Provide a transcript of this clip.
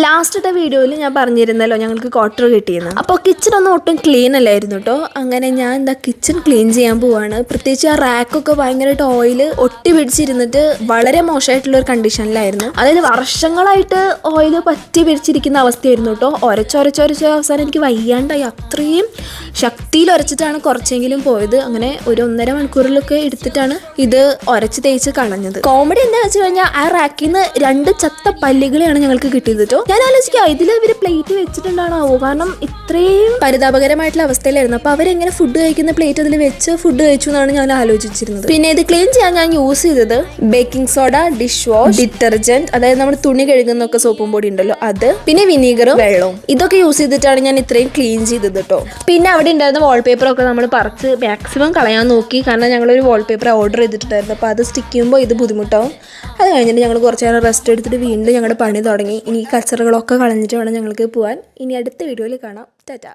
ലാസ്റ്റത്തെ വീഡിയോയിൽ ഞാൻ പറഞ്ഞിരുന്നല്ലോ ഞങ്ങൾക്ക് ക്വാർട്ടർ കിട്ടിയെന്ന്. അപ്പോൾ കിച്ചൺ ഒന്നും ഒട്ടും ക്ലീൻ അല്ലായിരുന്നു കേട്ടോ. അങ്ങനെ ഞാൻ എന്താ കിച്ചൺ ക്ലീൻ ചെയ്യാൻ പോവാണ്. പ്രത്യേകിച്ച് ആ റാക്കൊക്കെ ഭയങ്കരമായിട്ട് ഓയിൽ ഒട്ടി പിടിച്ചിരുന്നിട്ട് വളരെ മോശമായിട്ടുള്ള ഒരു കണ്ടീഷനിലായിരുന്നു. അതായത് വർഷങ്ങളായിട്ട് ഓയിൽ പറ്റി പിടിച്ചിരിക്കുന്ന അവസ്ഥയായിരുന്നു കേട്ടോ. ഒരച്ചൊരച്ചൊരച്ച അവസാനം എനിക്ക് വയ്യാണ്ടായി. അത്രയും ശക്തിയിൽ ഉരച്ചിട്ടാണ് കുറച്ചെങ്കിലും പോയത്. അങ്ങനെ ഒരു 1.5 മണിക്കൂറിലൊക്കെ എടുത്തിട്ടാണ് ഇത് ഉരച്ച് തേച്ച് കളഞ്ഞത്. കോമഡി എന്താ വെച്ച് കഴിഞ്ഞാൽ ആ റാക്കിൽ നിന്ന് 2 ചത്ത പല്ലികളെയാണ് ഞങ്ങൾക്ക് കിട്ടിയത് കേട്ടോ. ഞാൻ ആലോചിക്കുക ഇതിൽ ഇവർ പ്ലേറ്റ് വെച്ചിട്ടുണ്ടാണോ, കാരണം ഇത്രയും പരിതാപകരമായിട്ടുള്ള അവസ്ഥയിലായിരുന്നു. അപ്പോൾ അവരെങ്ങനെ ഫുഡ് കഴിക്കുന്ന പ്ലേറ്റ് അതിൽ വെച്ച് ഫുഡ് കഴിച്ചു എന്നാണ് ഞാൻ ആലോചിച്ചിരുന്നത്. പിന്നെ ഇത് ക്ലീൻ ചെയ്യാൻ ഞാൻ യൂസ് ചെയ്തത് baking soda, dish wash, detergent, അതായത് നമ്മൾ തുണി കഴുകുന്നൊക്കെ സോപ്പും പൊടി ഉണ്ടല്ലോ അത്, പിന്നെ വിനീഗറും വെള്ളവും, ഇതൊക്കെ യൂസ് ചെയ്തിട്ടാണ് ഞാൻ ഇത്രയും ക്ലീൻ ചെയ്തത് കേട്ടോ. പിന്നെ അവിടെ ഉണ്ടായിരുന്ന വാൾപേപ്പറൊക്കെ നമ്മൾ പറിച്ച് മാക്സിമം കളയാൻ നോക്കി. കാരണം ഞങ്ങളൊരു വാൾപേപ്പർ ഓർഡർ ചെയ്തിട്ടുണ്ടായിരുന്നു. അപ്പോൾ അത് സ്റ്റിക്ക് ചെയ്യുമ്പോൾ ഇത് ബുദ്ധിമുട്ടാവും. അത് കഴിഞ്ഞിട്ട് ഞങ്ങൾ കുറച്ച് നേരം റെസ്റ്റ് എടുത്തിട്ട് വീണ്ടും ഞങ്ങളുടെ പണി തുടങ്ങി. ഇനി കച്ചറകളൊക്കെ കളഞ്ഞിട്ട് വേണം ഞങ്ങൾക്ക് പോകാൻ. ഇനി അടുത്ത വീഡിയോയിൽ കാണാം. ടാറ്റാ.